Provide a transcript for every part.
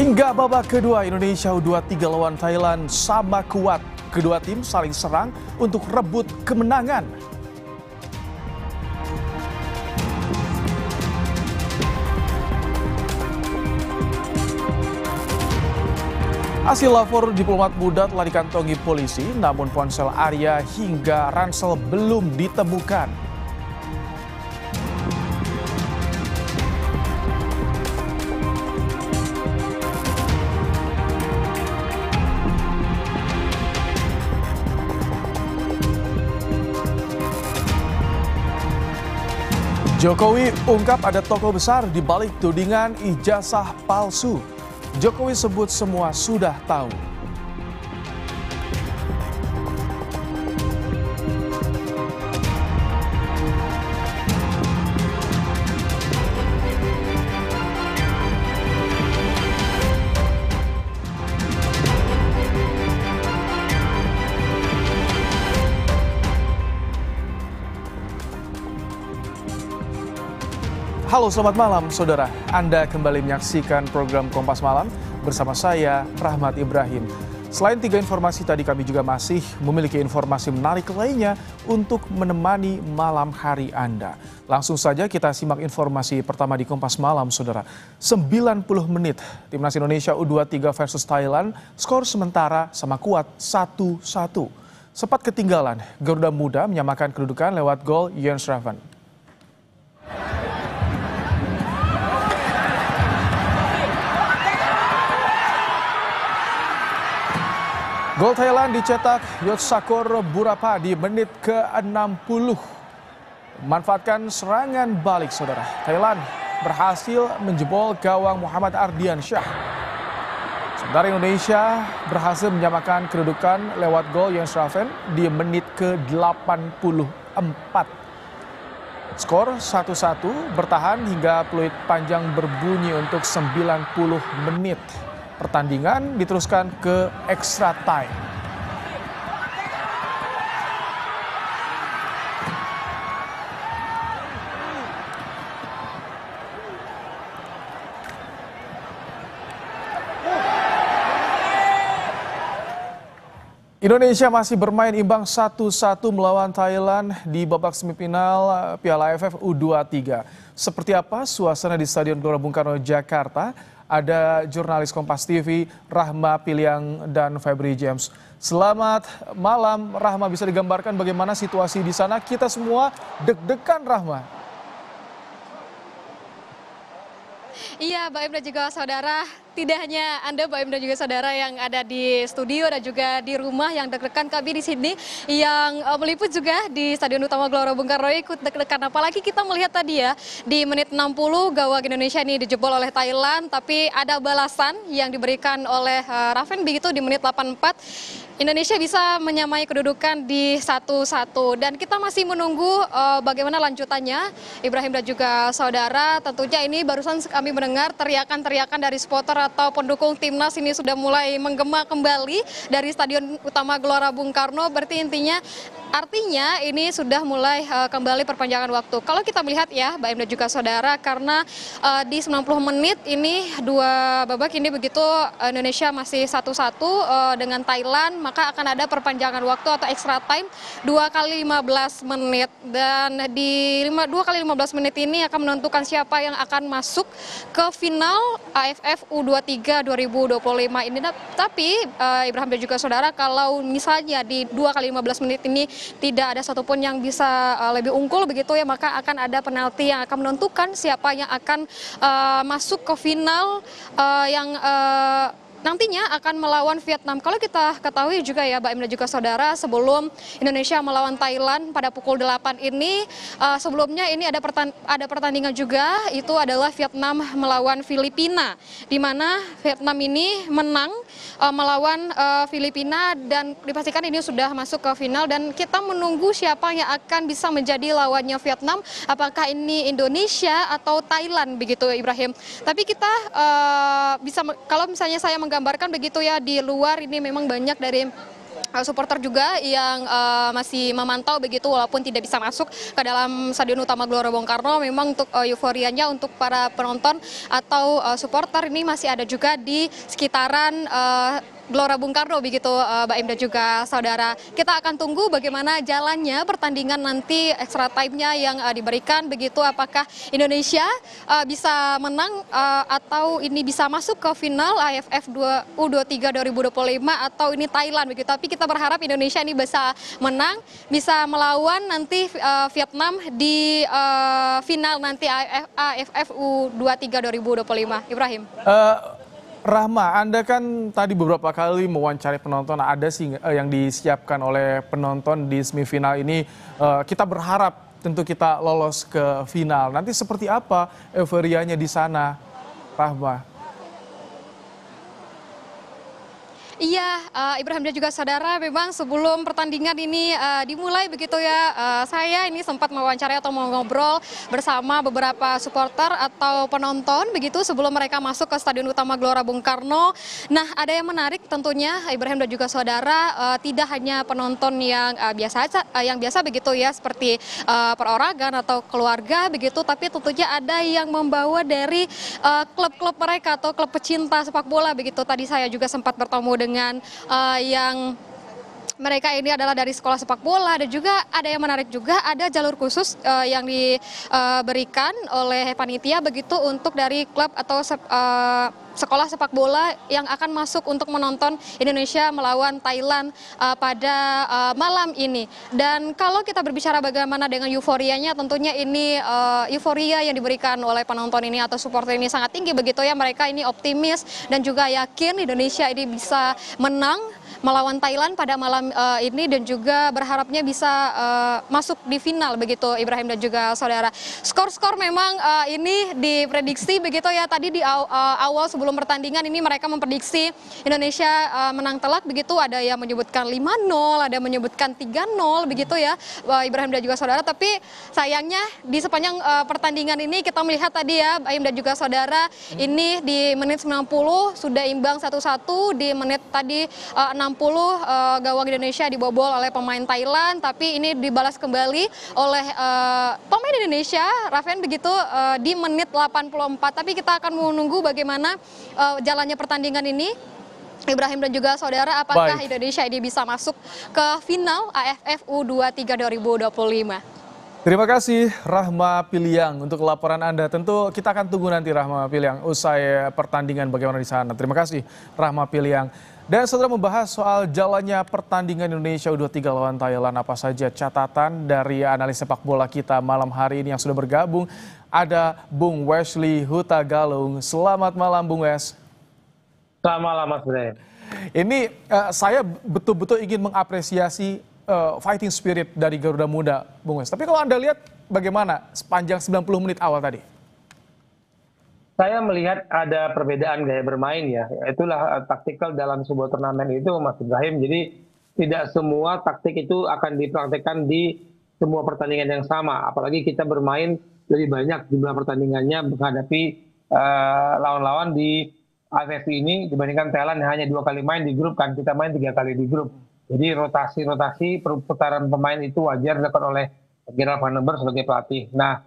Hingga babak kedua, Indonesia U23 lawan Thailand sama kuat. Kedua tim saling serang untuk rebut kemenangan. Hasil lapor diplomat muda telah dikantongi polisi, namun ponsel Arya hingga ransel belum ditemukan. Jokowi ungkap ada tokoh besar di balik tudingan ijazah palsu. Jokowi sebut semua sudah tahu. Halo, selamat malam saudara. Anda kembali menyaksikan program Kompas Malam bersama saya, Rahmat Ibrahim. Selain 3 informasi tadi, kami juga masih memiliki informasi menarik lainnya untuk menemani malam hari Anda. Langsung saja kita simak informasi pertama di Kompas Malam, saudara. 90 menit, Timnas Indonesia U23 versus Thailand, skor sementara sama kuat 1-1. Sempat ketinggalan, Garuda Muda menyamakan kedudukan lewat gol Jens Raven. Gol Thailand dicetak Yotsakur Burapa di menit ke-60. Memanfaatkan serangan balik, saudara. Thailand berhasil menjebol gawang Muhammad Ardiansyah. Sementara Indonesia berhasil menyamakan kedudukan lewat gol Jens Raven di menit ke-84. Skor 1-1 bertahan hingga peluit panjang berbunyi untuk 90 menit. Pertandingan diteruskan ke extra time. Indonesia masih bermain imbang 1-1 melawan Thailand di babak semifinal Piala AFF U23. Seperti apa suasana di Stadion Gelora Bung Karno, Jakarta? Ada jurnalis Kompas TV, Rahma Piliang dan Febri James. Selamat malam, Rahma. Bisa digambarkan bagaimana situasi di sana? Kita semua deg-degan, Rahma. Iya, Mbak Im dan juga saudara, tidak hanya Anda, Mbak Im dan juga saudara yang ada di studio dan juga di rumah yang deg-degan, kami di sini yang meliput juga di Stadion Utama Gelora Bung Karno ikut deg-degan. Apalagi kita melihat tadi ya, di menit 60 gawang Indonesia ini dijebol oleh Thailand, tapi ada balasan yang diberikan oleh Raven begitu di menit 84. Indonesia bisa menyamai kedudukan di 1-1 dan kita masih menunggu bagaimana lanjutannya. Ibrahim dan juga saudara, tentunya ini barusan kami mendengar teriakan-teriakan dari supporter atau pendukung timnas ini sudah mulai menggema kembali dari Stadion Utama Gelora Bung Karno. Berarti artinya ini sudah mulai kembali perpanjangan waktu. Kalau kita melihat ya, Mbak Im dan juga saudara, karena di 90 menit ini 2 babak ini begitu Indonesia masih 1-1 dengan Thailand, maka akan ada perpanjangan waktu atau extra time 2 kali 15 menit. Dan di 2 kali 15 menit ini akan menentukan siapa yang akan masuk ke final AFF U23 2025 ini. Tapi Ibrahim dan juga saudara, kalau misalnya di 2 kali 15 menit ini tidak ada satupun yang bisa lebih unggul begitu ya, maka akan ada penalti yang akan menentukan siapa yang akan masuk ke final yang nantinya akan melawan Vietnam. Kalau kita ketahui juga ya, Mbak Im dan juga saudara, sebelum Indonesia melawan Thailand pada pukul 8 ini, sebelumnya ini ada pertandingan juga, itu adalah Vietnam melawan Filipina, di mana Vietnam ini menang melawan Filipina dan dipastikan ini sudah masuk ke final, dan kita menunggu siapa yang akan bisa menjadi lawannya Vietnam, apakah ini Indonesia atau Thailand begitu Ibrahim. Tapi kita bisa, kalau misalnya saya menggambarkan begitu ya, di luar ini memang banyak dari supporter juga yang masih memantau begitu walaupun tidak bisa masuk ke dalam Stadion Utama Gelora Bung Karno. Memang untuk euforianya untuk para penonton atau supporter ini masih ada juga di sekitaran Gelora Bung Karno begitu Mbak Im dan juga saudara. Kita akan tunggu bagaimana jalannya pertandingan nanti, extra time-nya yang diberikan begitu, apakah Indonesia bisa menang atau ini bisa masuk ke final AFF U23 2025 atau ini Thailand begitu. Tapi kita berharap Indonesia ini bisa menang, bisa melawan nanti Vietnam di final nanti AFF U23 2025. Ibrahim. Rahma, Anda kan tadi beberapa kali mewawancari penonton, ada sih yang disiapkan oleh penonton di semifinal ini. Kita berharap tentu kita lolos ke final. Nanti seperti apa euforianya di sana, Rahma? Iya, Ibrahim dan juga saudara, memang sebelum pertandingan ini dimulai begitu ya, saya ini sempat mewawancarai atau ngobrol bersama beberapa supporter atau penonton begitu sebelum mereka masuk ke Stadion Utama Gelora Bung Karno. Nah, ada yang menarik tentunya Ibrahim dan juga saudara, tidak hanya penonton yang biasa begitu ya, seperti perorangan atau keluarga begitu, tapi tentunya ada yang membawa dari klub-klub mereka atau klub pecinta sepak bola begitu. Tadi saya juga sempat bertemu dengan yang mereka ini adalah dari sekolah sepak bola, dan juga ada yang menarik juga, ada jalur khusus yang diberikan oleh panitia begitu untuk dari klub atau sekolah sepak bola yang akan masuk untuk menonton Indonesia melawan Thailand pada malam ini. Dan kalau kita berbicara bagaimana dengan euforianya, tentunya ini euforia yang diberikan oleh penonton ini atau supporter ini sangat tinggi begitu ya. Mereka ini optimis dan juga yakin Indonesia ini bisa menang melawan Thailand pada malam ini, dan juga berharapnya bisa masuk di final begitu Ibrahim dan juga saudara. Skor-skor memang ini diprediksi begitu ya, tadi di awal sebelum pertandingan ini mereka memprediksi Indonesia menang telak begitu, ada yang menyebutkan 5-0, ada yang menyebutkan 3-0 begitu ya Ibrahim dan juga saudara. Tapi sayangnya di sepanjang pertandingan ini kita melihat tadi ya Ibrahim dan juga saudara, ini di menit 90 sudah imbang 1-1, di menit tadi 60 gawang Indonesia dibobol oleh pemain Thailand, tapi ini dibalas kembali oleh pemain Indonesia, Raven begitu di menit 84. Tapi kita akan menunggu bagaimana jalannya pertandingan ini, Ibrahim dan juga saudara, apakah Indonesia ini bisa masuk ke final AFF U23 2025. Terima kasih Rahma Piliang untuk laporan Anda. Tentu kita akan tunggu nanti Rahma Piliang usai pertandingan bagaimana di sana. Terima kasih Rahma Piliang. Dan setelah membahas soal jalannya pertandingan Indonesia U23 lawan Thailand, apa saja catatan dari analis sepak bola kita malam hari ini yang sudah bergabung? Ada Bung Wesley Huta Galung. Selamat malam Bung Wes. Selamat malam Mas Bray. Ini saya betul-betul ingin mengapresiasi fighting spirit dari Garuda Muda, Bung Wes. Tapi kalau Anda lihat bagaimana sepanjang 90 menit awal tadi? Saya melihat ada perbedaan gaya bermain ya. Itulah taktikal dalam sebuah turnamen itu Mas Ibrahim. Jadi tidak semua taktik itu akan dipraktekkan di semua pertandingan yang sama. Apalagi kita bermain lebih banyak jumlah pertandingannya menghadapi lawan-lawan di AFF ini dibandingkan Thailand yang hanya 2 kali main di grup kan. Kita main 3 kali di grup. Jadi rotasi-rotasi perputaran pemain itu wajar dilakukan oleh Gerald Van den Berg sebagai pelatih. Nah,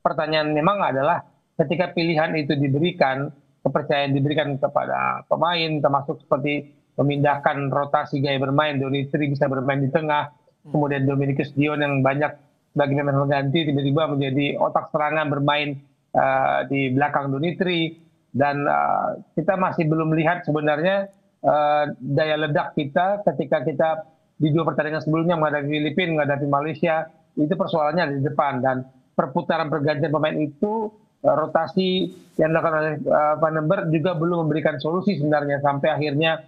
pertanyaan memang adalah ketika pilihan itu diberikan, kepercayaan diberikan kepada pemain, termasuk seperti memindahkan rotasi gaya bermain, Donitri bisa bermain di tengah, kemudian Dominikus Dion yang banyak bagi pemain mengganti tiba-tiba menjadi otak serangan bermain di belakang Donitri, dan kita masih belum melihat sebenarnya daya ledak kita ketika kita di 2 pertandingan sebelumnya menghadapi Filipina, menghadapi Malaysia, itu persoalannya di depan, dan perputaran pergantian pemain itu, rotasi yang dilakukan oleh Van den Berg juga belum memberikan solusi sebenarnya sampai akhirnya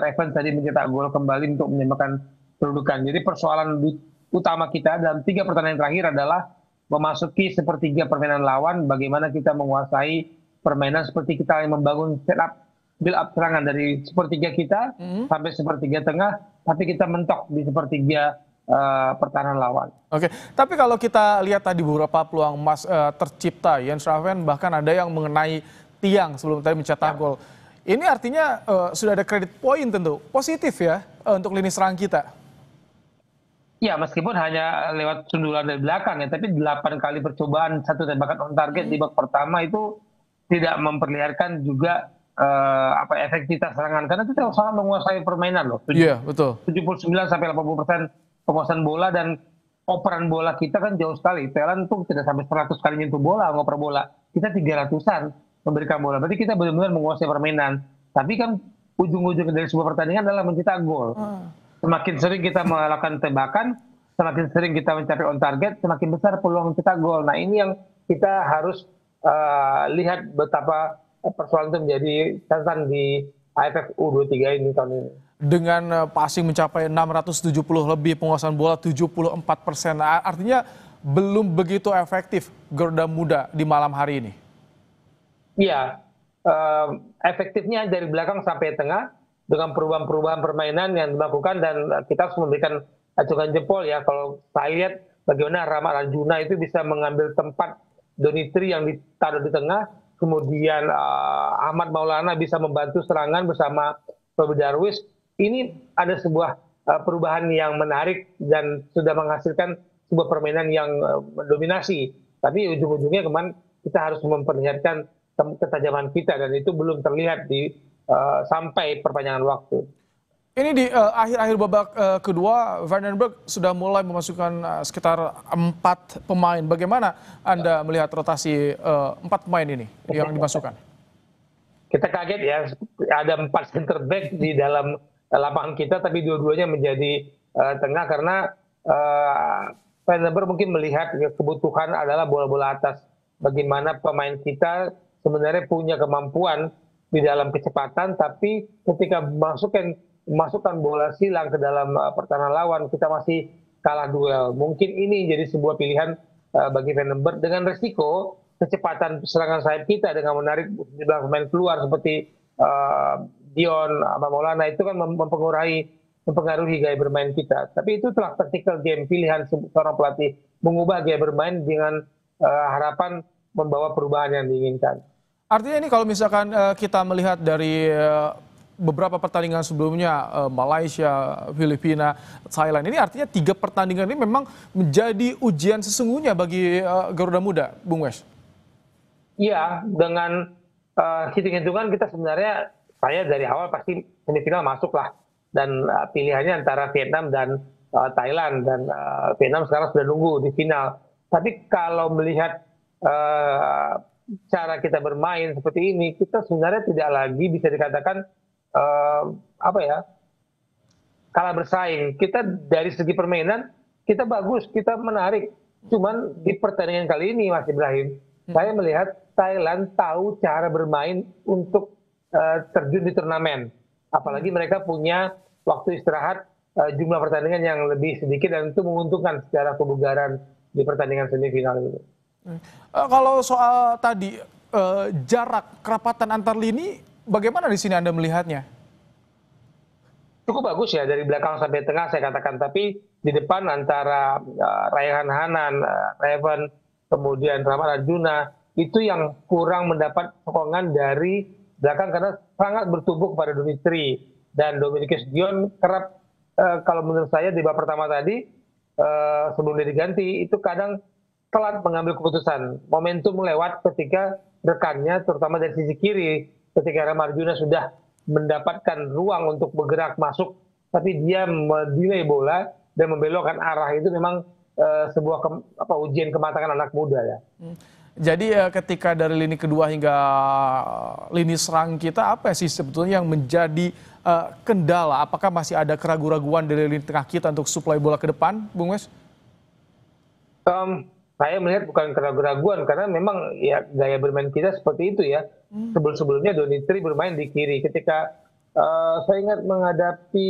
Ravens tadi mencetak gol kembali untuk menyamakan kedudukan. Jadi persoalan utama kita dalam 3 pertandingan terakhir adalah memasuki sepertiga permainan lawan, bagaimana kita menguasai permainan seperti kita yang membangun setup build up serangan dari sepertiga kita sampai sepertiga tengah, tapi kita mentok di sepertiga pertahanan lawan. Oke, tapi kalau kita lihat tadi beberapa peluang emas tercipta, Jens Raven bahkan ada yang mengenai tiang sebelum tadi mencetak gol. Ini artinya sudah ada kredit poin tentu, positif ya untuk lini serang kita. Ya, meskipun hanya lewat sundulan dari belakang ya, tapi 8 kali percobaan satu tembakan on target di babak pertama itu tidak memperlihatkan juga efektivitas serangan, karena kita sangat menguasai permainan loh. Iya, betul. 79 sampai 80% penguasaan bola, dan operan bola kita kan jauh sekali. Thailand tuh tidak sampai 100 kali nyentuh bola, ngoper bola. Kita 300-an memberikan bola. Berarti kita benar-benar menguasai permainan. Tapi kan ujung-ujung dari sebuah pertandingan adalah mencetak gol. Semakin sering kita melakukan tembakan, semakin sering kita mencapai on target, semakin besar peluang mencetak gol. Nah, ini yang kita harus lihat betapa persoalan itu menjadi catatan di AFF U23 ini tahun ini. Dengan passing mencapai 670 lebih, penguasaan bola 74%. Artinya belum begitu efektif Garuda Muda di malam hari ini. Iya, efektifnya dari belakang sampai tengah dengan perubahan-perubahan permainan yang dilakukan, dan kita harus memberikan acungan jempol ya kalau saya lihat bagaimana Rahmat Arjuna itu bisa mengambil tempat Donitri yang ditaruh di tengah, kemudian Ahmad Maulana bisa membantu serangan bersama Robby Darwish. Ini ada sebuah perubahan yang menarik dan sudah menghasilkan sebuah permainan yang mendominasi. Tapi ujung-ujungnya kemana kita harus memperlihatkan ketajaman kita, dan itu belum terlihat di sampai perpanjangan waktu. Ini di akhir-akhir babak kedua, Vandenberg sudah mulai memasukkan sekitar 4 pemain. Bagaimana Anda melihat rotasi 4 pemain ini yang dimasukkan? Kita kaget ya, ada 4 center back di dalam lapangan kita, tapi dua-duanya menjadi tengah karena Vandenberg mungkin melihat kebutuhan adalah bola-bola atas. Bagaimana pemain kita sebenarnya punya kemampuan di dalam kecepatan, tapi ketika masukkan bola silang ke dalam pertahanan lawan, kita masih kalah duel. Mungkin ini jadi sebuah pilihan bagi Vandenberg dengan resiko kecepatan serangan sayap kita dengan menarik jumlah pemain keluar seperti Dion, Ahmad Maulana, itu kan mempengaruhi gaya bermain kita. Tapi itu telah tactical game, pilihan seorang pelatih mengubah gaya bermain dengan harapan membawa perubahan yang diinginkan. Artinya ini kalau misalkan kita melihat dari beberapa pertandingan sebelumnya, Malaysia, Filipina, Thailand, ini artinya 3 pertandingan ini memang menjadi ujian sesungguhnya bagi Garuda Muda, Bung Wes. Iya, dengan hitung-hitungan kita sebenarnya, saya dari awal pasti semifinal masuk lah. Dan pilihannya antara Vietnam dan Thailand, dan Vietnam sekarang sudah nunggu di final. Tapi kalau melihat cara kita bermain seperti ini, kita sebenarnya tidak lagi bisa dikatakan kalah bersaing. Kita dari segi permainan kita bagus, kita menarik. Cuman di pertandingan kali ini, Mas Ibrahim, saya melihat Thailand tahu cara bermain untuk terjun di turnamen. Apalagi mereka punya waktu istirahat, jumlah pertandingan yang lebih sedikit, dan itu menguntungkan secara kebugaran di pertandingan semifinal itu. Kalau soal tadi jarak kerapatan antar lini, bagaimana di sini Anda melihatnya? Cukup bagus ya dari belakang sampai tengah saya katakan, tapi di depan antara Raihan Hanan, Revan, kemudian Rahmat Arjuna, itu yang kurang mendapat sokongan dari belakang karena sangat bertumbuh kepada Donitri dan Dominikus Dion. Kerap kalau menurut saya di babak pertama tadi sebelum dia diganti itu kadang telat mengambil keputusan. Momentum lewat ketika rekannya terutama dari sisi kiri, ketika Rahmat Arjuna sudah mendapatkan ruang untuk bergerak masuk, tapi dia mendelay bola dan membelokkan arah. Itu memang sebuah ujian kematangan anak muda ya. Jadi ketika dari lini kedua hingga lini serang kita, apa sih sebetulnya yang menjadi kendala? Apakah masih ada keraguan-raguan dari lini tengah kita untuk suplai bola ke depan, Bung Wes? Saya melihat bukan keraguan-raguan, karena memang ya gaya bermain kita seperti itu ya. Sebelum-sebelumnya Donitri bermain di kiri. Ketika saya ingat menghadapi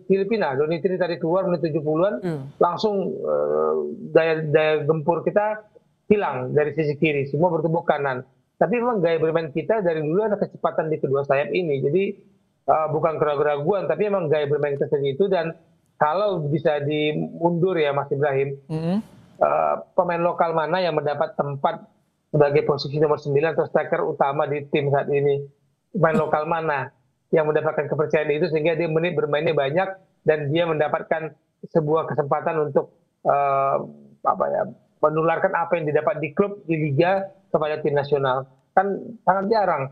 Filipina, Donitri tadi keluar menit 70-an, langsung daya gempur kita hilang dari sisi kiri, semua bertubuh kanan. Tapi memang gaya bermain kita dari dulu ada kecepatan di kedua sayap ini. Jadi bukan keraguan-raguan, tapi memang gaya bermain kita seperti itu. Dan kalau bisa dimundur ya Mas Ibrahim, pemain lokal mana yang mendapat tempat sebagai posisi nomor 9 atau striker utama di tim saat ini? Pemain lokal mana yang mendapatkan kepercayaan itu sehingga dia menit bermainnya banyak dan dia mendapatkan sebuah kesempatan untuk menularkan apa yang didapat di klub, di liga kepada tim nasional. Kan sangat jarang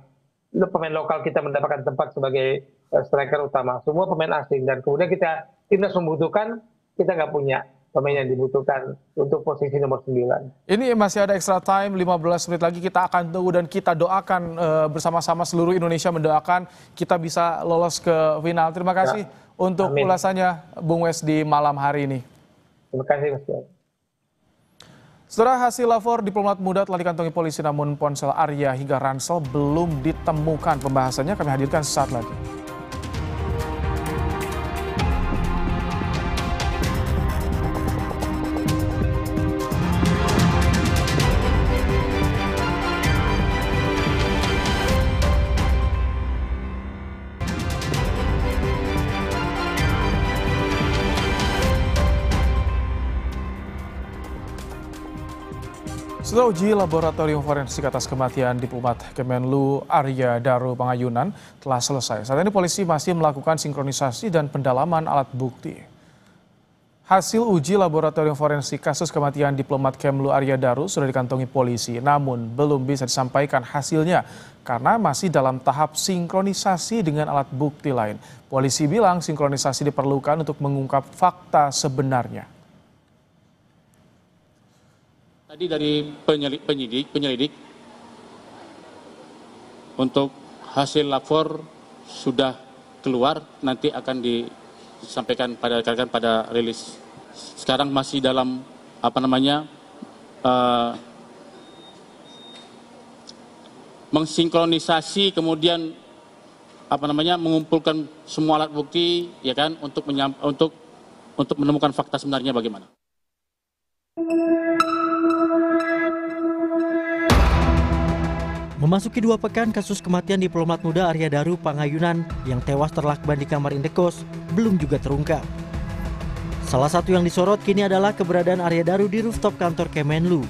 pemain lokal kita mendapatkan tempat sebagai striker utama. Semua pemain asing, dan kemudian timnas membutuhkan, kita nggak punya pemain yang dibutuhkan untuk posisi nomor 9. Ini masih ada extra time, 15 menit lagi kita akan tunggu dan kita doakan bersama-sama seluruh Indonesia mendoakan kita bisa lolos ke final. Terima kasih untuk ulasannya Bung Wes di malam hari ini. Terima kasih Mas. Setelah hasil lapor diplomat muda telah dikantongi polisi, namun ponsel Arya hingga ransel belum ditemukan. Pembahasannya kami hadirkan sesaat lagi. Setelah uji laboratorium forensik atas kematian diplomat Kemenlu Arya Daru Pangayunan telah selesai, saat ini polisi masih melakukan sinkronisasi dan pendalaman alat bukti. Hasil uji laboratorium forensik kasus kematian diplomat Kemlu Arya Daru sudah dikantongi polisi, namun belum bisa disampaikan hasilnya karena masih dalam tahap sinkronisasi dengan alat bukti lain. Polisi bilang sinkronisasi diperlukan untuk mengungkap fakta sebenarnya. Tadi dari penyelidik untuk hasil lapor sudah keluar, nanti akan disampaikan pada rekan-rekan pada rilis. Sekarang masih dalam mensinkronisasi, kemudian mengumpulkan semua alat bukti, ya kan, untuk menemukan fakta sebenarnya bagaimana. Memasuki 2 pekan, kasus kematian diplomat muda Arya Daru Pangayunan yang tewas terlakban di kamar indekos belum juga terungkap. Salah satu yang disorot kini adalah keberadaan Arya Daru di rooftop kantor Kemenlu.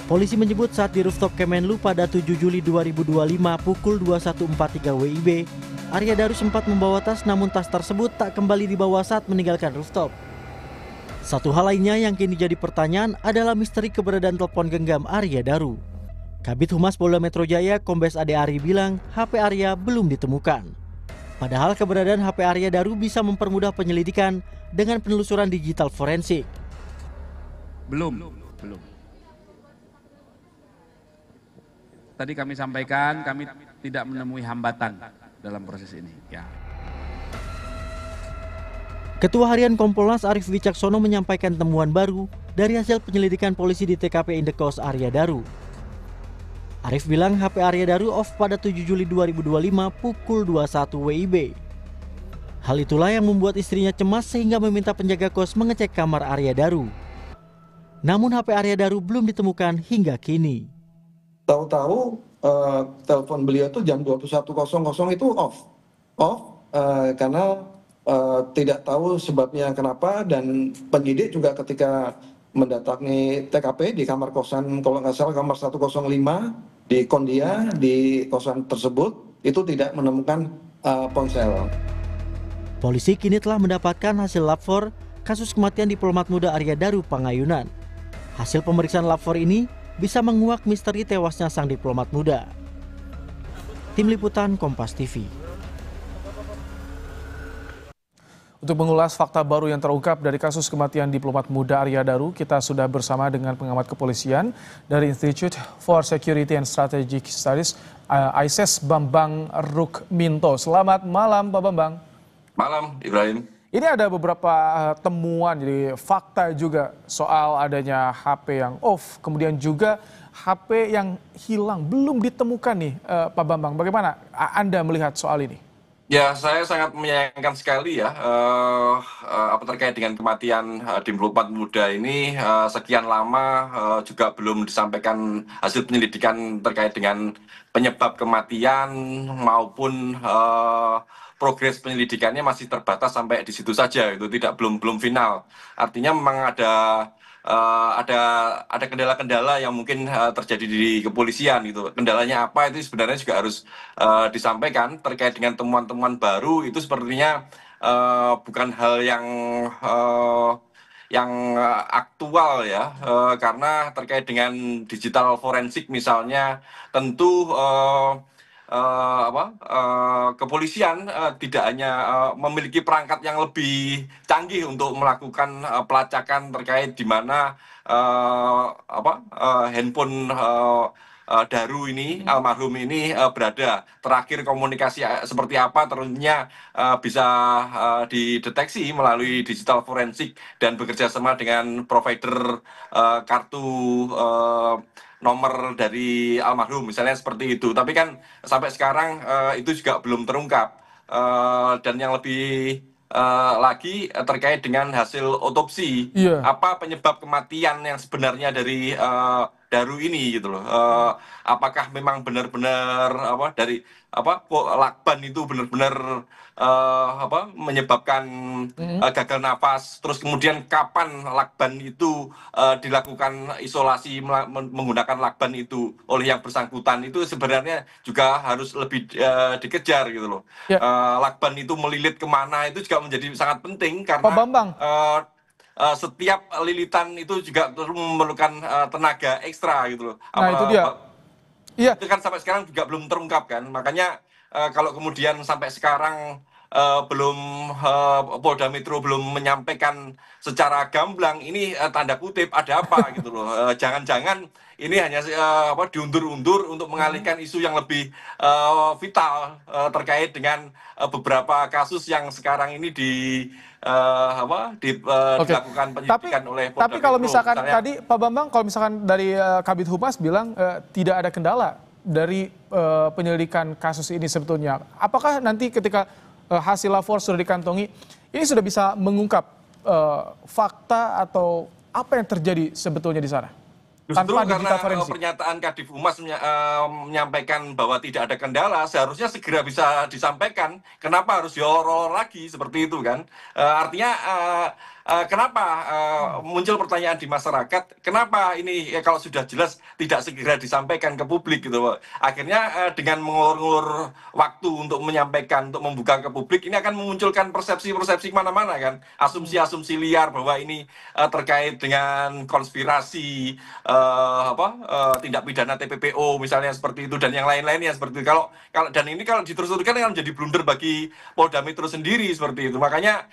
Polisi menyebut saat di rooftop Kemenlu pada 7 Juli 2025 pukul 21.43 WIB, Arya Daru sempat membawa tas, namun tas tersebut tak kembali dibawa saat meninggalkan rooftop. Satu hal lainnya yang kini jadi pertanyaan adalah misteri keberadaan telepon genggam Arya Daru. Kabid Humas Polda Metro Jaya, Kombes Ade Ari bilang HP Arya belum ditemukan. Padahal keberadaan HP Arya Daru bisa mempermudah penyelidikan dengan penelusuran digital forensik. Belum. Tadi kami sampaikan kami tidak menemui hambatan dalam proses ini. Ya. Ketua Harian Kompolnas Arief Wicaksono menyampaikan temuan baru dari hasil penyelidikan polisi di TKP Indekos Arya Daru. Arief bilang HP Arya Daru off pada 7 Juli 2025 pukul 21 WIB. Hal itulah yang membuat istrinya cemas sehingga meminta penjaga kos mengecek kamar Arya Daru. Namun HP Arya Daru belum ditemukan hingga kini. Tahu-tahu telepon beliau itu jam 21.00 itu off karena tidak tahu sebabnya kenapa, dan penyidik juga ketika mendatangi TKP di kamar kosan, kalau nggak salah kamar 105 di Kondia, di kosan tersebut itu tidak menemukan ponsel. Polisi kini telah mendapatkan hasil lapor kasus kematian diplomat muda Arya Daru Pangayunan. Hasil pemeriksaan lapor ini bisa menguak misteri tewasnya sang diplomat muda. Tim Liputan Kompas TV. Untuk mengulas fakta baru yang terungkap dari kasus kematian diplomat muda Arya Daru, kita sudah bersama dengan pengamat kepolisian dari Institute for Security and Strategic Studies, ISES, Bambang Rukminto. Selamat malam Pak Bambang. Malam Ibrahim. Ini ada beberapa temuan, jadi fakta juga soal adanya HP yang off, kemudian juga HP yang hilang, belum ditemukan nih Pak Bambang. Bagaimana Anda melihat soal ini? Ya, saya sangat menyayangkan sekali ya terkait dengan kematian diplomat muda ini, sekian lama juga belum disampaikan hasil penyelidikan terkait dengan penyebab kematian maupun progres penyelidikannya masih terbatas sampai di situ saja, itu belum final. Artinya memang ada kendala-kendala yang mungkin terjadi di kepolisian gitu. Kendalanya apa itu sebenarnya juga harus disampaikan terkait dengan temuan-temuan baru itu sepertinya bukan hal yang aktual ya, karena terkait dengan digital forensik misalnya, tentu kepolisian tidak hanya memiliki perangkat yang lebih canggih untuk melakukan pelacakan terkait di mana handphone Daru ini, almarhum ini berada. Terakhir komunikasi seperti apa tentunya bisa dideteksi melalui digital forensik dan bekerja sama dengan provider kartu nomor dari almarhum, misalnya seperti itu. Tapi kan sampai sekarang itu juga belum terungkap. Dan yang lebih lagi terkait dengan hasil otopsi, apa penyebab kematian yang sebenarnya dari Daru ini gitu loh. Apakah memang benar-benar lakban itu benar-benar menyebabkan gagal nafas, terus kemudian kapan lakban itu dilakukan isolasi menggunakan lakban itu oleh yang bersangkutan, itu sebenarnya juga harus lebih dikejar gitu loh. Lakban itu melilit kemana itu juga menjadi sangat penting karena Pak Bambang, setiap lilitan itu juga memerlukan tenaga ekstra gitu loh. nah itu dia. Iya. Itu kan sampai sekarang juga belum terungkap kan. Makanya kalau kemudian sampai sekarang Polda Metro belum menyampaikan secara gamblang, ini tanda kutip ada apa gitu loh. Jangan-jangan ini hanya diundur-undur untuk mengalihkan isu yang lebih vital terkait dengan beberapa kasus yang sekarang ini dilakukan penyelidikan oleh Polda Tapi kalau Metro. misalkan Misalnya, tadi Pak Bambang, kalau misalkan dari Kabid Humas bilang tidak ada kendala dari penyelidikan kasus ini sebetulnya. Apakah nanti ketika hasil lapor sudah dikantongi, ini sudah bisa mengungkap fakta atau apa yang terjadi sebetulnya di sana? justru Tanpa karena digital forensik. pernyataan Kadif Humas menyampaikan bahwa tidak ada kendala, seharusnya segera bisa disampaikan. Kenapa harus diolor lagi seperti itu kan? Artinya kenapa muncul pertanyaan di masyarakat, kenapa ini kalau sudah jelas tidak segera disampaikan ke publik gitu. Akhirnya dengan mengulur-ulur waktu untuk menyampaikan, untuk membuka ke publik, ini akan memunculkan persepsi-persepsi kemana-mana kan. Asumsi-asumsi liar bahwa ini terkait dengan konspirasi, tindak pidana TPPO misalnya seperti itu dan yang lain-lainnya seperti itu. Kalau dan ini kalau diterus-teruskan akan menjadi blunder bagi Polda Metro sendiri seperti itu. Makanya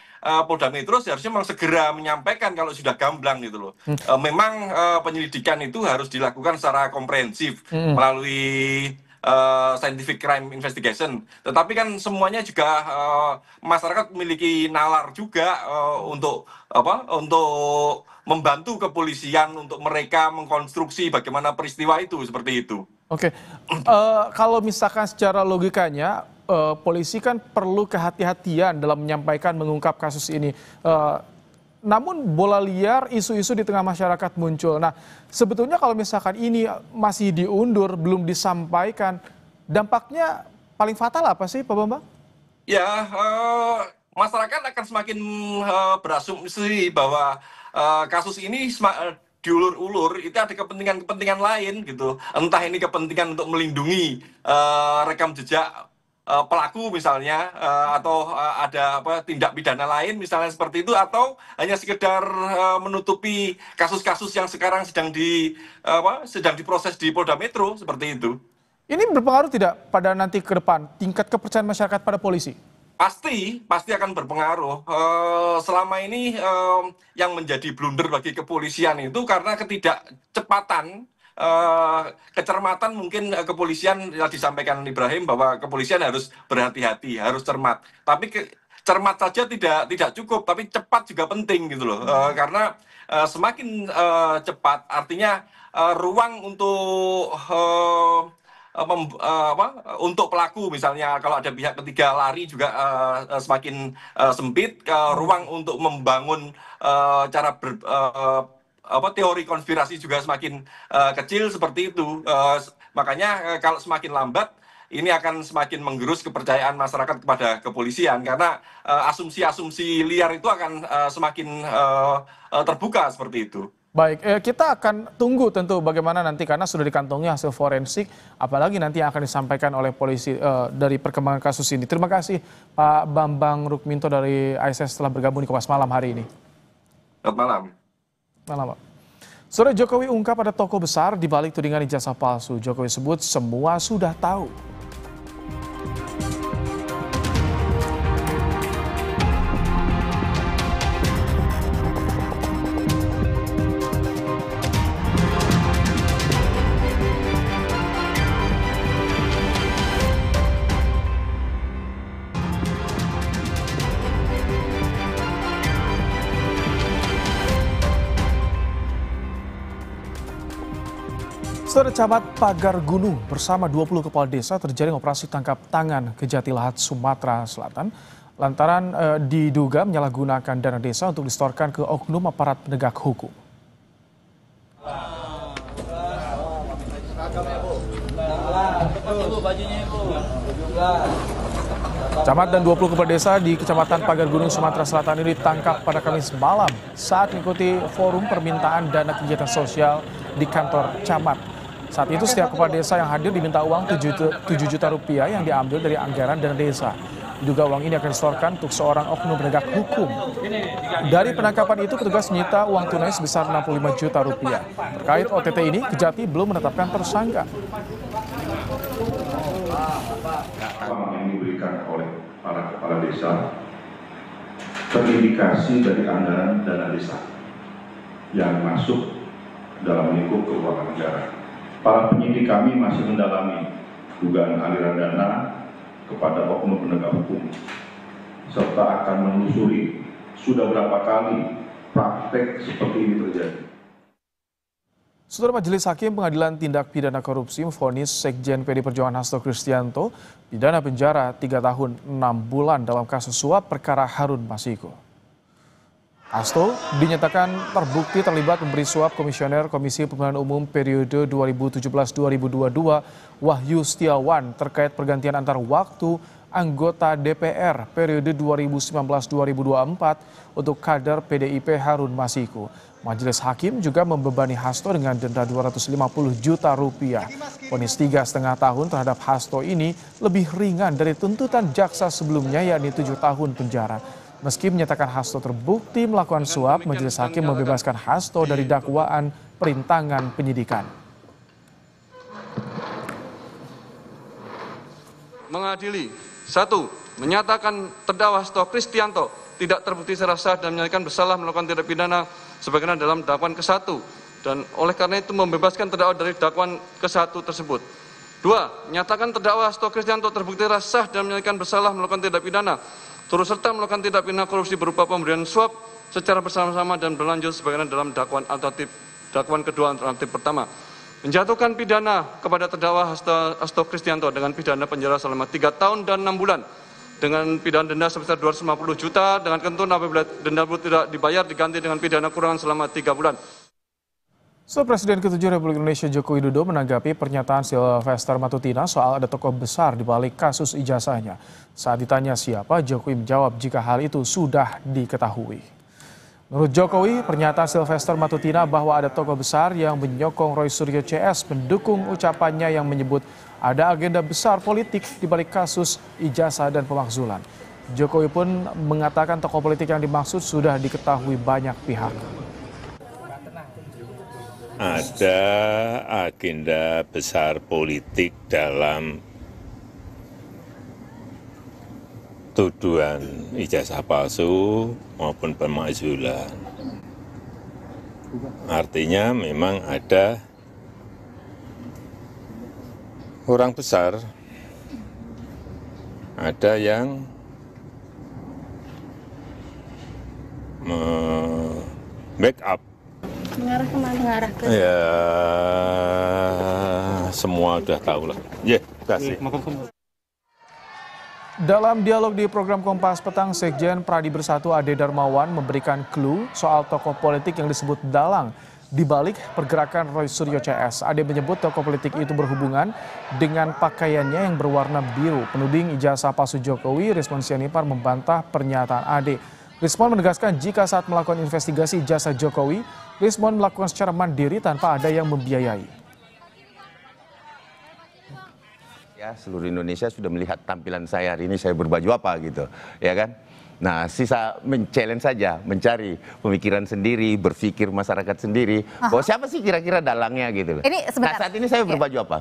Polda Metro seharusnya memang segera menyampaikan kalau sudah gamblang gitu loh. Memang penyelidikan itu harus dilakukan secara komprehensif melalui scientific crime investigation. Tetapi kan semuanya juga masyarakat memiliki nalar juga untuk membantu kepolisian untuk mereka mengkonstruksi bagaimana peristiwa itu seperti itu. Oke, kalau misalkan secara logikanya, polisi kan perlu kehati-hatian dalam menyampaikan mengungkap kasus ini. Namun bola liar, isu-isu di tengah masyarakat muncul. Nah, sebetulnya kalau misalkan ini masih diundur, belum disampaikan, dampaknya paling fatal apa sih, Pak Bambang? Ya, masyarakat akan semakin berasumsi bahwa kasus ini diulur-ulur, itu ada kepentingan-kepentingan lain gitu. Entah ini kepentingan untuk melindungi rekam jejak pelaku misalnya, atau ada tindak pidana lain misalnya seperti itu, atau hanya sekedar menutupi kasus-kasus yang sekarang sedang diproses di Polda Metro seperti itu. Ini berpengaruh tidak pada nanti ke depan tingkat kepercayaan masyarakat pada polisi? Pasti akan berpengaruh. Selama ini yang menjadi blunder bagi kepolisian itu karena ketidakcepatan, kecermatan mungkin kepolisian, yang disampaikan Ibrahim bahwa kepolisian harus berhati-hati, harus cermat. Tapi cermat saja tidak cukup, tapi cepat juga penting gitu loh. Karena semakin cepat artinya ruang untuk pelaku misalnya, kalau ada pihak ketiga lari juga semakin sempit. Ruang untuk membangun teori konspirasi juga semakin kecil seperti itu. Makanya kalau semakin lambat, ini akan semakin menggerus kepercayaan masyarakat kepada kepolisian, karena asumsi-asumsi liar itu akan semakin terbuka seperti itu. Baik, kita akan tunggu tentu bagaimana nanti karena sudah dikantongi hasil forensik, apalagi nanti yang akan disampaikan oleh polisi dari perkembangan kasus ini. Terima kasih Pak Bambang Rukminto dari ISS telah bergabung di Kompas Malam hari ini. Selamat malam. Malam, Pak. Sore Jokowi ungkap ada tokoh besar di balik tudingan ijazah palsu. Jokowi sebut semua sudah tahu. Saudara, Camat Pagar Gunung bersama 20 kepala desa terjaring operasi tangkap tangan ke Jatilahat, Sumatera Selatan lantaran diduga menyalahgunakan dana desa untuk disetorkan ke oknum aparat penegak hukum. Camat dan 20 kepala desa di Kecamatan Pagar Gunung, Sumatera Selatan ini ditangkap pada Kamis malam saat mengikuti forum permintaan dana kegiatan sosial di kantor camat. Saat itu setiap kepala desa yang hadir diminta uang 7 juta rupiah yang diambil dari anggaran dana desa. Juga uang ini akan disetorkan untuk seorang oknum penegak hukum. Dari penangkapan itu petugas menyita uang tunai sebesar 65 juta rupiah. Terkait OTT ini, Kejati belum menetapkan tersangka. Yang diberikan oleh para kepala desa terindikasi dari anggaran dana desa yang masuk dalam lingkup keuangan negara. Para penyidik kami masih mendalami dugaan aliran dana kepada oknum penegak hukum serta akan menelusuri sudah berapa kali praktek seperti ini terjadi. Saudara, Majelis Hakim Pengadilan Tindak Pidana Korupsi memvonis Sekjen PD Perjuangan Hasto Kristianto pidana penjara 3 tahun 6 bulan dalam kasus suap perkara Harun Masiku. Hasto dinyatakan terbukti terlibat memberi suap Komisioner Komisi Pemilihan Umum periode 2017-2022 Wahyu Setiawan terkait pergantian antar waktu anggota DPR periode 2019-2024 untuk kader PDIP Harun Masiku. Majelis Hakim juga membebani Hasto dengan denda 250 juta rupiah. Vonis 3,5 tahun terhadap Hasto ini lebih ringan dari tuntutan jaksa sebelumnya, yakni 7 tahun penjara. Meski menyatakan Hasto terbukti melakukan suap, Majelis Hakim membebaskan Hasto dari dakwaan perintangan penyidikan. Mengadili, 1. Menyatakan terdakwa Hasto Kristianto tidak terbukti secara sah dan menyatakan bersalah melakukan tindak pidana sebagaimana dalam dakwaan ke-1 dan oleh karena itu membebaskan terdakwa dari dakwaan ke-1 tersebut. 2. Menyatakan terdakwa Hasto Kristianto terbukti secara sah dan menyatakan bersalah melakukan tindak pidana turut serta melakukan tindak pidana korupsi berupa pemberian suap secara bersama-sama dan berlanjut sebagaimana dalam dakwaan kedua alternatif pertama. Menjatuhkan pidana kepada terdakwa Hasto Kristianto dengan pidana penjara selama 3 tahun dan 6 bulan dengan pidana denda sebesar 250 juta dengan ketentuan apabila denda tidak dibayar diganti dengan pidana kurungan selama 3 bulan. Presiden ke-7 Republik Indonesia Joko Widodo menanggapi pernyataan Sylvester Matutina soal ada tokoh besar di balik kasus ijazahnya. Saat ditanya siapa, Jokowi menjawab jika hal itu sudah diketahui. Menurut Jokowi, pernyataan Sylvester Matutina bahwa ada tokoh besar yang menyokong Roy Suryo CS mendukung ucapannya yang menyebut ada agenda besar politik di balik kasus ijazah dan pemakzulan. Jokowi pun mengatakan tokoh politik yang dimaksud sudah diketahui banyak pihak. Ada agenda besar politik dalam tuduhan ijazah palsu maupun pemakzulan. Artinya memang ada orang besar, ada yang backup. Mengarah kemana? Mengarah ke... Ya, semua udah tahu lah. Ya, kasih. Dalam dialog di program Kompas Petang, Sekjen Pradi Bersatu Ade Darmawan memberikan clue soal tokoh politik yang disebut dalang di balik pergerakan Roy Suryo CS. Ade menyebut tokoh politik itu berhubungan dengan pakaiannya yang berwarna biru. Penuding ijazah palsu Jokowi, Rismon Sianipar membantah pernyataan Ade. Rismon menegaskan jika saat melakukan investigasi jasa Jokowi, Rismon melakukan secara mandiri tanpa ada yang membiayai. Ya, seluruh Indonesia sudah melihat tampilan saya hari ini, saya berbaju apa gitu, ya kan? Nah, sisa men-challenge saja, mencari pemikiran sendiri, berpikir masyarakat sendiri. Bahwa siapa sih kira-kira dalangnya gitu. Nah, saat ini saya berbaju apa?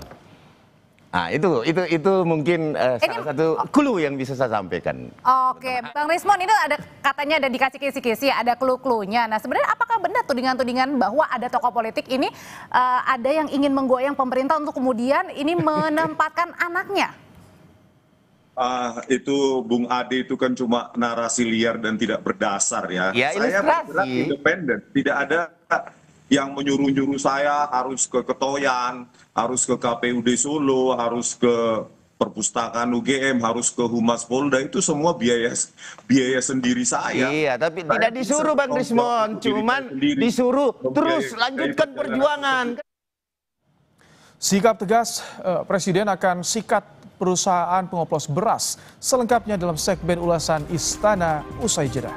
Nah, itu mungkin salah satu clue yang bisa saya sampaikan. Oke, Bang Rismon, ini ada katanya ada dikasih kisi-kisi, ada clue-cluenya. Nah, sebenarnya apakah benar tudingan-tudingan bahwa ada tokoh politik ini ada yang ingin menggoyang pemerintah untuk kemudian ini menempatkan anaknya? Itu Bung Ade itu kan cuma narasi liar dan tidak berdasar ya. Saya bergerak independen, tidak ada yang menyuruh-nyuruh saya harus ke Ketoyan, harus ke KPUD Solo, harus ke perpustakaan UGM, harus ke Humas Polda, itu semua biaya sendiri saya. Iya, tapi saya tidak disuruh Bang Rismon, cuman disuruh terus lanjutkan perjuangan. Sikap tegas Presiden akan sikat perusahaan pengoplos beras. Selengkapnya dalam segmen ulasan Istana usai jeda.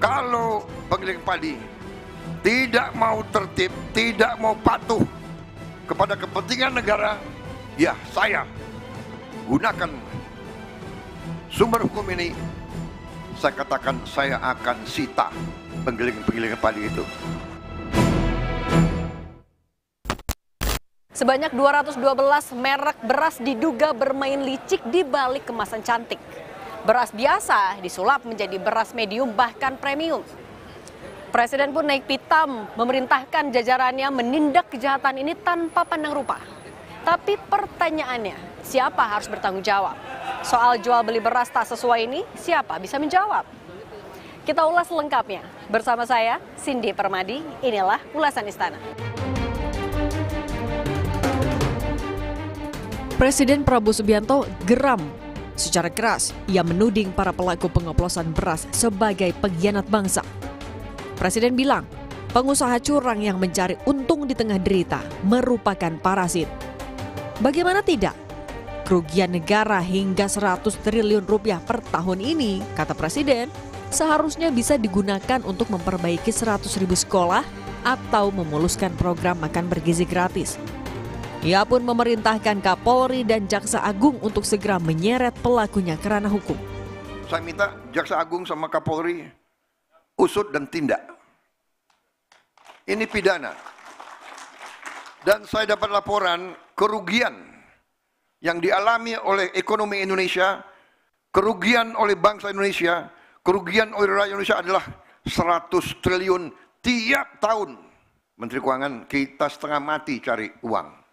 Kalau penggiling padi tidak mau tertib, tidak mau patuh kepada kepentingan negara, ya saya gunakan sumber hukum ini. Saya katakan saya akan sita penggiling padi itu. Sebanyak 212 merek beras diduga bermain licik di balik kemasan cantik. Beras biasa disulap menjadi beras medium bahkan premium. Presiden pun naik pitam memerintahkan jajarannya menindak kejahatan ini tanpa pandang rupa. Tapi pertanyaannya, siapa harus bertanggung jawab? Soal jual beli beras tak sesuai ini, siapa bisa menjawab? Kita ulas lengkapnya. Bersama saya, Cindy Permadi, inilah ulasan Istana. Presiden Prabowo Subianto geram. Secara keras, ia menuding para pelaku pengoplosan beras sebagai pengkhianat bangsa. Presiden bilang, pengusaha curang yang mencari untung di tengah derita merupakan parasit. Bagaimana tidak? Kerugian negara hingga 100 triliun rupiah per tahun ini, kata Presiden, seharusnya bisa digunakan untuk memperbaiki 100.000 sekolah atau memuluskan program makan bergizi gratis. Ia pun memerintahkan Kapolri dan Jaksa Agung untuk segera menyeret pelakunya ke ranah hukum. Saya minta Jaksa Agung sama Kapolri usut dan tindak. Ini pidana. Dan saya dapat laporan kerugian yang dialami oleh ekonomi Indonesia, kerugian oleh bangsa Indonesia, kerugian oleh rakyat Indonesia adalah 100 triliun tiap tahun. Menteri Keuangan, kita setengah mati cari uang.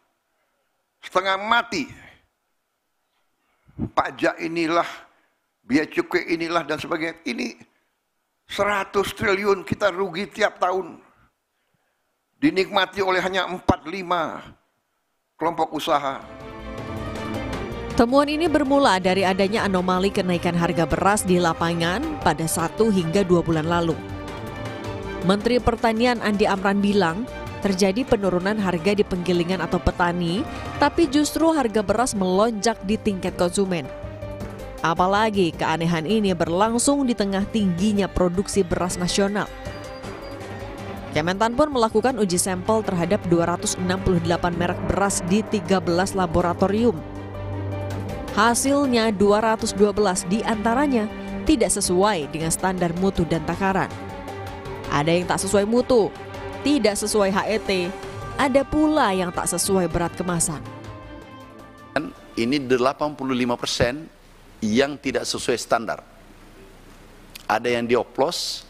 Setengah mati. Pajak inilah, biaya cukai inilah dan sebagainya. Ini 100 triliun kita rugi tiap tahun. Dinikmati oleh hanya 4-5 kelompok usaha. Temuan ini bermula dari adanya anomali kenaikan harga beras di lapangan pada 1 hingga 2 bulan lalu. Menteri Pertanian Andi Amran bilang, terjadi penurunan harga di penggilingan atau petani, tapi justru harga beras melonjak di tingkat konsumen. Apalagi keanehan ini berlangsung di tengah tingginya produksi beras nasional. Kementan pun melakukan uji sampel terhadap 268 merek beras di 13 laboratorium. Hasilnya 212 diantaranya tidak sesuai dengan standar mutu dan takaran. Ada yang tak sesuai mutu, tidak sesuai HET, ada pula yang tak sesuai berat kemasan. Ini 85% yang tidak sesuai standar. Ada yang dioplos,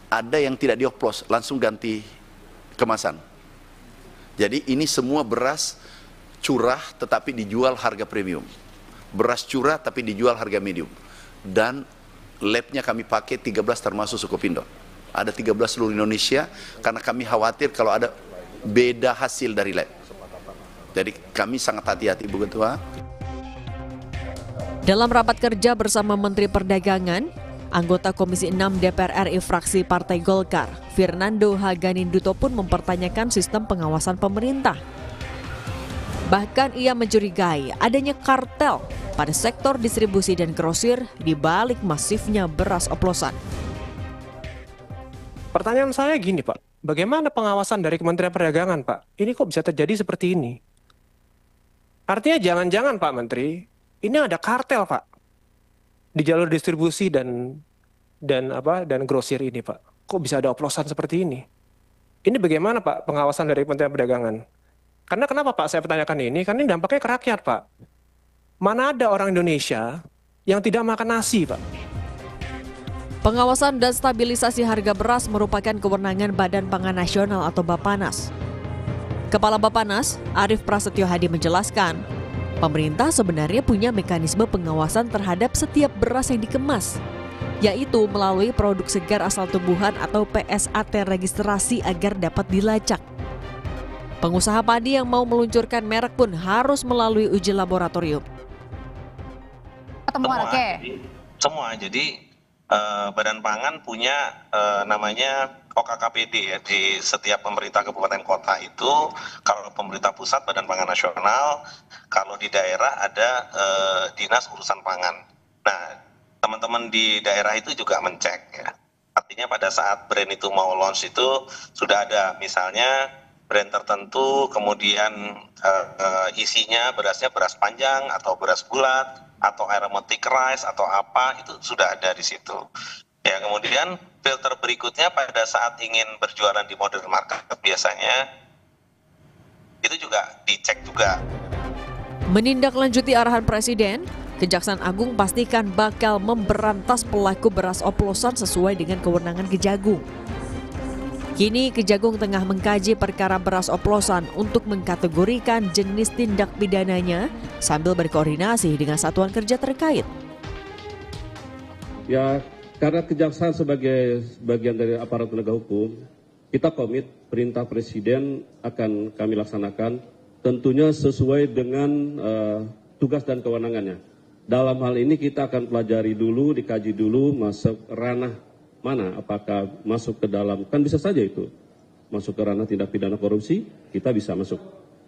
ada yang tidak dioplos, langsung ganti kemasan. Jadi ini semua beras curah tetapi dijual harga premium. Beras curah tapi dijual harga medium. Dan labnya kami pakai 13 termasuk Sukopindo. Ada 13 seluruh Indonesia karena kami khawatir kalau ada beda hasil dari lab. Jadi kami sangat hati-hati Bu Ketua. Dalam rapat kerja bersama Menteri Perdagangan, anggota Komisi 6 DPR RI fraksi Partai Golkar, Fernando Haganinduto pun mempertanyakan sistem pengawasan pemerintah. Bahkan ia mencurigai adanya kartel pada sektor distribusi dan grosir di balik masifnya beras oplosan. Pertanyaan saya gini Pak, bagaimana pengawasan dari Kementerian Perdagangan Pak? Ini kok bisa terjadi seperti ini? Artinya jangan-jangan Pak Menteri, ini ada kartel Pak di jalur distribusi dan grosir ini Pak. Kok bisa ada oplosan seperti ini? Ini bagaimana Pak pengawasan dari Kementerian Perdagangan? Karena kenapa Pak saya pertanyakan ini? Karena ini dampaknya ke rakyat Pak. Mana ada orang Indonesia yang tidak makan nasi Pak? Pengawasan dan stabilisasi harga beras merupakan kewenangan Badan Pangan Nasional atau Bappenas. Kepala Bappenas, Arief Prasetyo Hadi menjelaskan, pemerintah sebenarnya punya mekanisme pengawasan terhadap setiap beras yang dikemas, yaitu melalui produk segar asal tumbuhan atau PSAT registrasi agar dapat dilacak. Pengusaha padi yang mau meluncurkan merek pun harus melalui uji laboratorium. Semua. Jadi Badan Pangan punya namanya OKKPD ya, di setiap pemerintah kabupaten kota itu. Kalau pemerintah pusat Badan Pangan Nasional, kalau di daerah ada Dinas Urusan Pangan. Nah, teman-teman di daerah itu juga mencek ya. Artinya pada saat brand itu mau launch itu sudah ada misalnya brand tertentu, kemudian isinya berasnya beras panjang atau beras bulat atau aromatic rice atau apa, itu sudah ada di situ. Ya, kemudian filter berikutnya pada saat ingin berjualan di modern market biasanya itu juga dicek juga. Menindaklanjuti arahan Presiden, Kejaksaan Agung pastikan bakal memberantas pelaku beras oplosan sesuai dengan kewenangan Kejagung. Kini Kejagung tengah mengkaji perkara beras oplosan untuk mengkategorikan jenis tindak pidananya sambil berkoordinasi dengan satuan kerja terkait. Ya, karena Kejaksaan sebagai bagian dari aparat penegak hukum, kita komit perintah Presiden akan kami laksanakan tentunya sesuai dengan tugas dan kewenangannya. Dalam hal ini kita akan pelajari dulu, dikaji dulu masuk ranah mana, apakah masuk ke dalam, kan bisa saja itu masuk ke ranah tindak pidana korupsi, kita bisa masuk,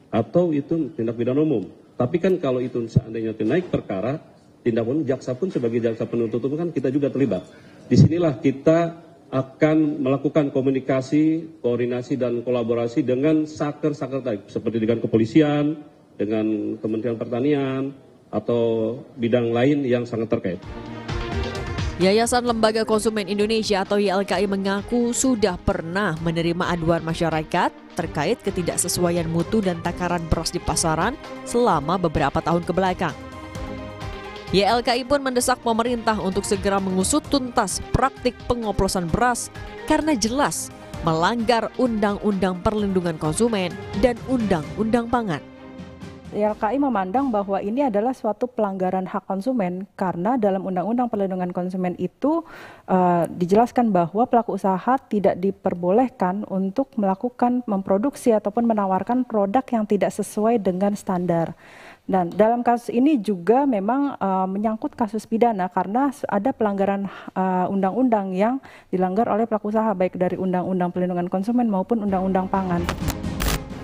atau itu tindak pidana umum. Tapi kan kalau itu seandainya naik perkara tindak umum, jaksa pun sebagai jaksa penuntut umum kan kita juga terlibat. Disinilah kita akan melakukan komunikasi, koordinasi dan kolaborasi dengan saker-saker tadi, seperti dengan kepolisian, dengan Kementerian Pertanian atau bidang lain yang sangat terkait. Yayasan Lembaga Konsumen Indonesia atau YLKI mengaku sudah pernah menerima aduan masyarakat terkait ketidaksesuaian mutu dan takaran beras di pasaran selama beberapa tahun kebelakang. YLKI pun mendesak pemerintah untuk segera mengusut tuntas praktik pengoplosan beras karena jelas melanggar Undang-Undang Perlindungan Konsumen dan Undang-Undang Pangan. YLKI memandang bahwa ini adalah suatu pelanggaran hak konsumen karena dalam Undang-Undang Perlindungan Konsumen itu dijelaskan bahwa pelaku usaha tidak diperbolehkan untuk melakukan memproduksi ataupun menawarkan produk yang tidak sesuai dengan standar. Dan dalam kasus ini juga memang menyangkut kasus pidana karena ada pelanggaran undang-undang yang dilanggar oleh pelaku usaha baik dari Undang-Undang Perlindungan Konsumen maupun Undang-Undang Pangan.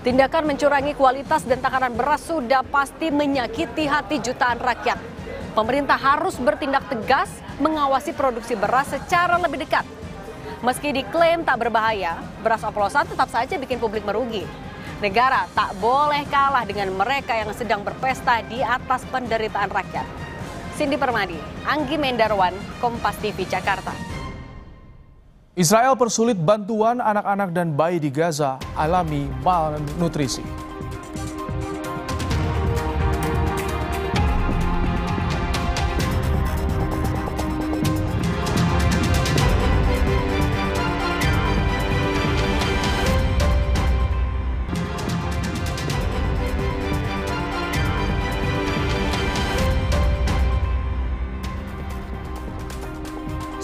Tindakan mencurangi kualitas dan takaran beras sudah pasti menyakiti hati jutaan rakyat. Pemerintah harus bertindak tegas mengawasi produksi beras secara lebih dekat. Meski diklaim tak berbahaya, beras oplosan tetap saja bikin publik merugi. Negara tak boleh kalah dengan mereka yang sedang berpesta di atas penderitaan rakyat. Cindy Permadi, Anggi Mendarwan, Kompas TV, Jakarta. Israel persulit bantuan anak-anak dan bayi di Gaza alami malnutrisi.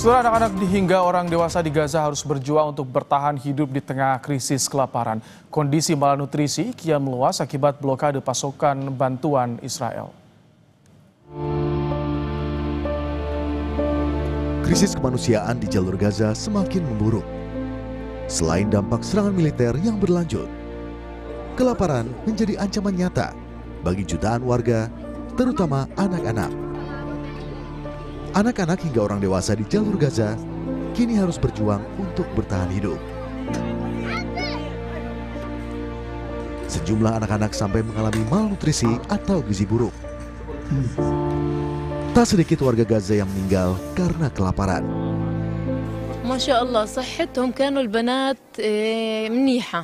Setelah anak-anak hingga orang dewasa di Gaza harus berjuang untuk bertahan hidup di tengah krisis kelaparan. Kondisi malnutrisi kian meluas akibat blokade pasokan bantuan Israel. Krisis kemanusiaan di jalur Gaza semakin memburuk. Selain dampak serangan militer yang berlanjut, kelaparan menjadi ancaman nyata bagi jutaan warga, terutama anak-anak. Anak-anak hingga orang dewasa di jalur Gaza kini harus berjuang untuk bertahan hidup. Sejumlah anak-anak sampai mengalami malnutrisi atau gizi buruk. Tak sedikit warga Gaza yang meninggal karena kelaparan. ما شاء الله صحتهم كانوا البنات منيحة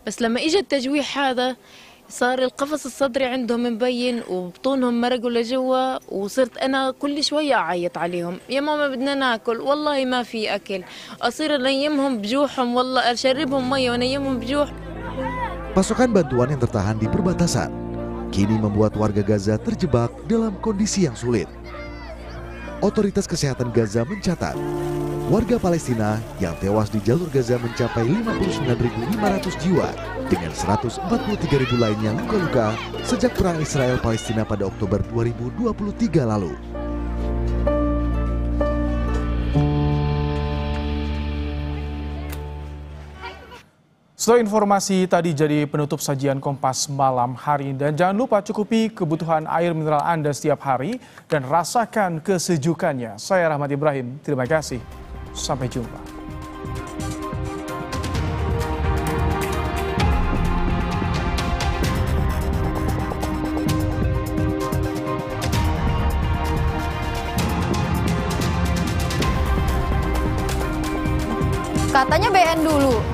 بس لما إجا التجويح هذا صار القفص الصدري عندهم مبين وبطونهم مرقوا لجوا وصرت أنا كل شوية أعيط عليهم يا ماما بدنا ناكل والله ما في أكل أصير أنيمهم بجوحهم والله أشربهم مية ونيمهم بجوح. Pasokan bantuan yang tertahan di perbatasan kini membuat warga Gaza terjebak dalam kondisi yang sulit. Otoritas Kesehatan Gaza mencatat warga Palestina yang tewas di jalur Gaza mencapai 59.500 jiwa dengan 143.000 lainnya luka-luka sejak perang Israel-Palestina pada Oktober 2023 lalu. Setelah informasi tadi jadi penutup sajian Kompas malam hari ini. Dan jangan lupa cukupi kebutuhan air mineral Anda setiap hari dan rasakan kesejukannya. Saya Rahmat Ibrahim, terima kasih. Sampai jumpa. Katanya BN dulu.